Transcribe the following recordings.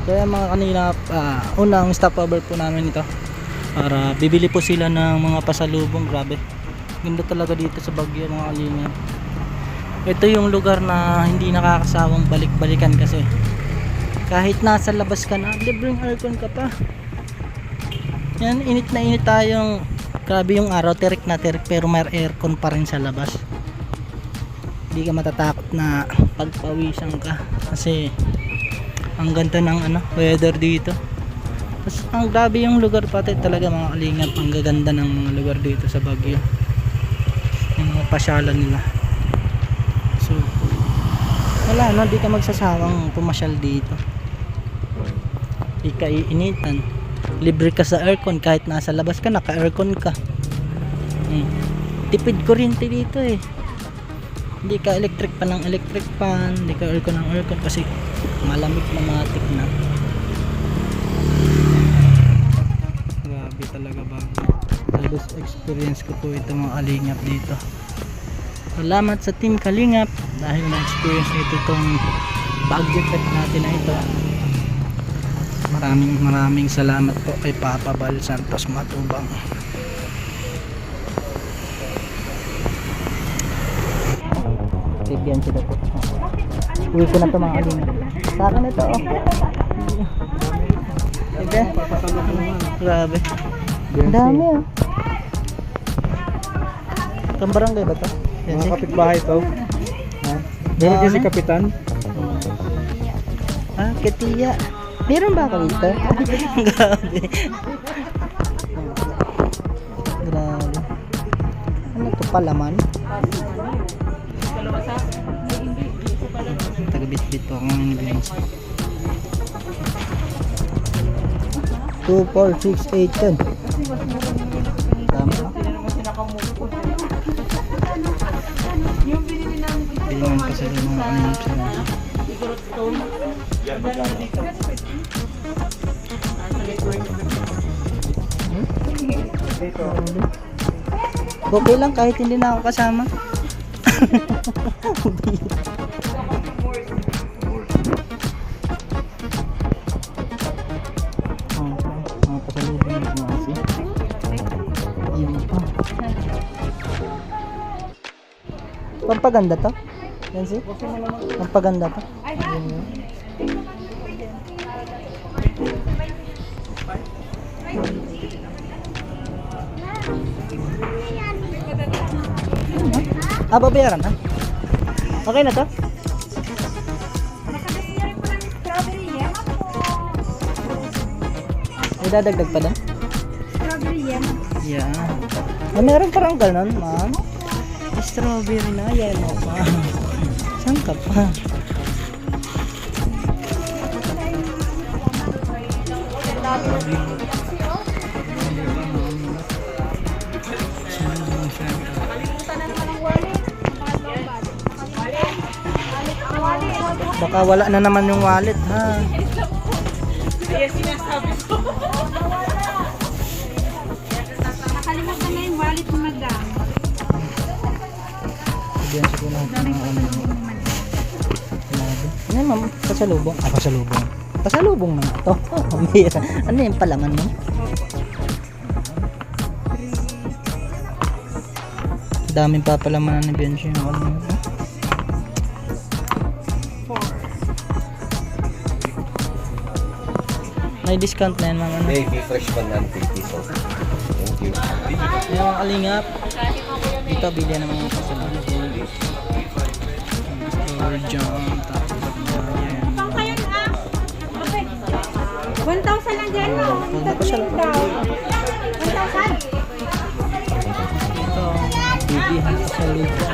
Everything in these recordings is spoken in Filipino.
Kaya mga kanina, unang stopover po namin ito para bibili po sila ng mga pasalubong. Grabe, ganda talaga dito sa Baguio mga kalinga. Ito yung lugar na hindi nakakasawang balik-balikan kasi kahit nasa labas ka na, libreng aircon ka pa. Yan, init na init tayong, grabe yung araw, tirik na tirik, pero may aircon pa rin sa labas. Hindi ka matatakot na pagpawisan ka kasi ang ganda ng weather dito. Tapos ang grabe yung lugar pati talaga mga kalingap, ang gaganda ng mga lugar dito sa Baguio, yung mga pasyalan nila. So wala, di ka magsasawang pumasyal dito, di ka iinitan, libre ka sa aircon, kahit nasa labas ka naka aircon ka. Tipid kuryente dito hindi ka electric pa ng electric fan, hindi ka aircon ng aircon kasi malamig na matik na. Grabe talaga ba, best experience ko po ito mga kalingap dito. Salamat sa team Kalingap dahil na-experience nito itong Baguio trip natin na ito. Maraming salamat po kay Papa Bal Santos Matubang. Bigyan sila po. Uwi ko na ito mga kalingap. Sa akin ito Diba? Grabe. Ang dami Itong barangay ba ito? Mga kapitbahay to. Meron kasi kapitan. Ketiya. Meron ba ako dito? Grabe. Grabe. Ano ito, palaman? Taga-bit-bit po ako ngayon nabigyan. 2, 4, 6, 8, 10. Tama ka? Bilingan pa sila mga kanilip sila. Okay lang kahit hindi na ako kasama. Pampaganda to? Yan si? Pampaganda to? Babayaran ha? Okay na to? May dadagdag pa doon? Strawberry yam. Yeah. Meron parang ganon, ma'am. Strawberry na yan mo pa. Saan ka pa? Baka wala na naman yung wallet ha. Kaya sinasabi ko. Nakalimutan na yung wallet mo, madam. Diyan siguro natin ano ma'am, pasalubong. Pasalubong. Pasalubong na ito. Ano yung palaman mo? Daming papalaman na Bianchi. May discount na yan ma'am. Baby fresh banana 50 so. Thank you. Yung alingap. Dito bilyan naman yung pasalubong. Jam, tapos yan. 1,000 lang dyan, no? Ako siya lang. 1,000? Ito, bibihan sa lupa.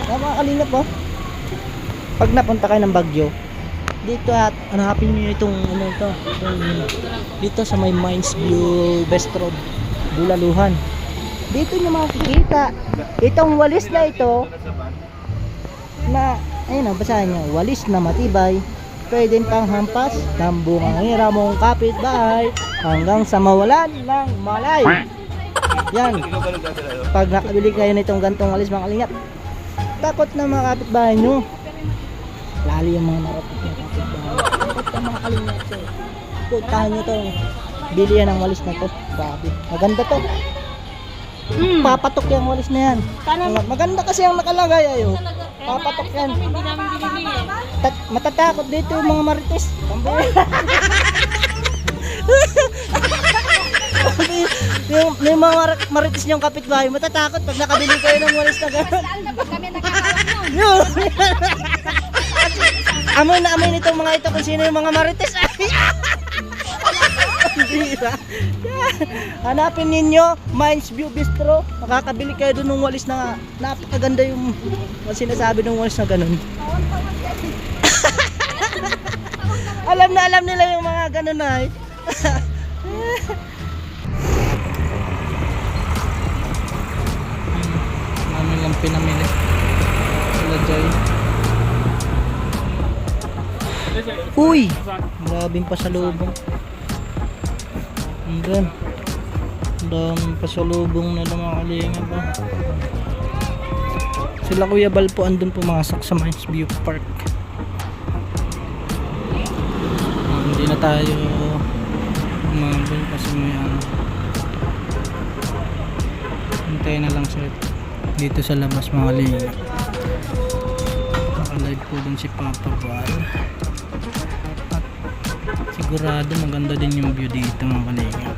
Mga kalingap po. Pag napunta kayo ng Baguio, dito at hanapin nyo itong dito sa may Mines View Best Road, Bulaluhan. Dito nyo makikita itong walis na ito na, ayun o, basahin nyo, walis na matibay, pwedeng pang hampas ng bungang hira mong kapitbahay hanggang sa mawalan ng malay. Yan, pag nakabili kayo nitong gantong walis mga kalingap, takot na mga kapitbahay nyo. Lali yung mga marapit na kapitbahay. Takot na mga kalingap sir. Puntahan nyo to. Bili yan ang walis na to. Grabe. Maganda to. Papatok yung walis na yan. Maganda kasi ang nakalagay ayo. Papatok yan. Hindi namin binili eh. Matatakot dito yung mga marites. yung mga marites niyong kapitbahay, matatakot pag nakabili kayo ng walis na gano'n. Saan na ba kami nakakawak nun? Yun. Amoy na amoy nitong mga ito kung sino yung mga marites. Bira. Hanapin ninyo Mines View Bistro. Makakabili kayo doon ng walis na napakaganda yung sinasabi ng walis na ganun. Alam nila yung mga ganun na eh. Namin lang pinamili. Sila Joy. Uy! Grabing pasalubong. Hanggang daming pasalubong na mga kalingap ba. Sila Kuya Bal po andun pumasok sa Mines View Park. Hindi na tayo umabol kasi may hintay na lang sir dito sa labas mga kalingap. Naka-live po dun si Papa Bal. Sigurado maganda din yung view dito mga kalingap.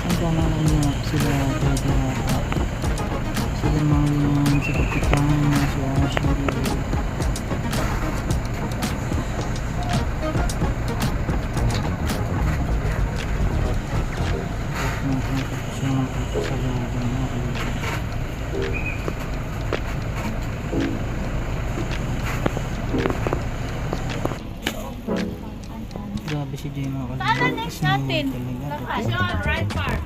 Ang gana na sila dito ata. Sila mga si Kapitan si Ashley. Grabe si Jay mga kalingap. Saan next natin? Right part.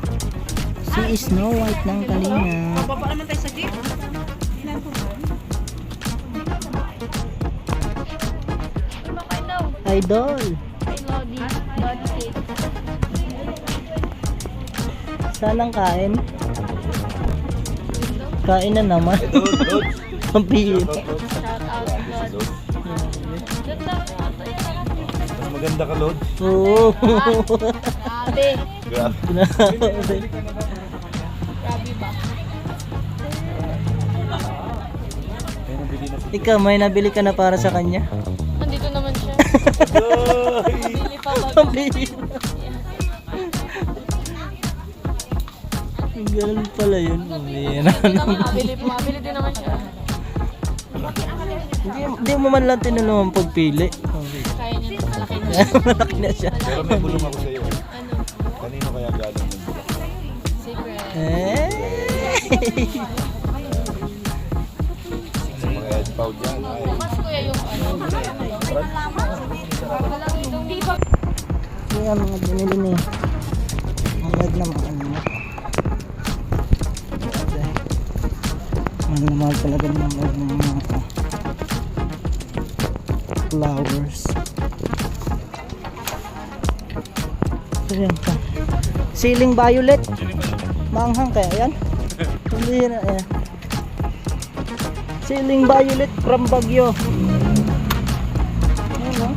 Si Snow White ng kalingap. Bababa naman tayo sa jeep. Ilan po ba? Idol. Saan ang kain? Kain na naman. Pampihit. Mas maganda ka, Lord. Oo. Grabe. Grabe. Grabe. Grabe ba? Ikaw, may nabili ka na para sa kanya? Nandito naman siya. Bili pa ba? Pampihit. Ganun pala yun. Mabili din naman siya. Hindi mo man lang tinulungan pagpili. Kaya niya. Malaki na. Malaki na siya. Pero may bulong ako sa iyo. Ano? Kanino kaya galing yung bulong? Secret. Sa mga headphow dyan. Ay. Mas kuya yung ano. Kaya mga binili ni Mahal naman kanina. Mahal talaga ng mga flowers. Ayan pa. Ceiling violet. Maanghang kaya yan? Hindi na yan. Ceiling violet from Baguio. Ayan o.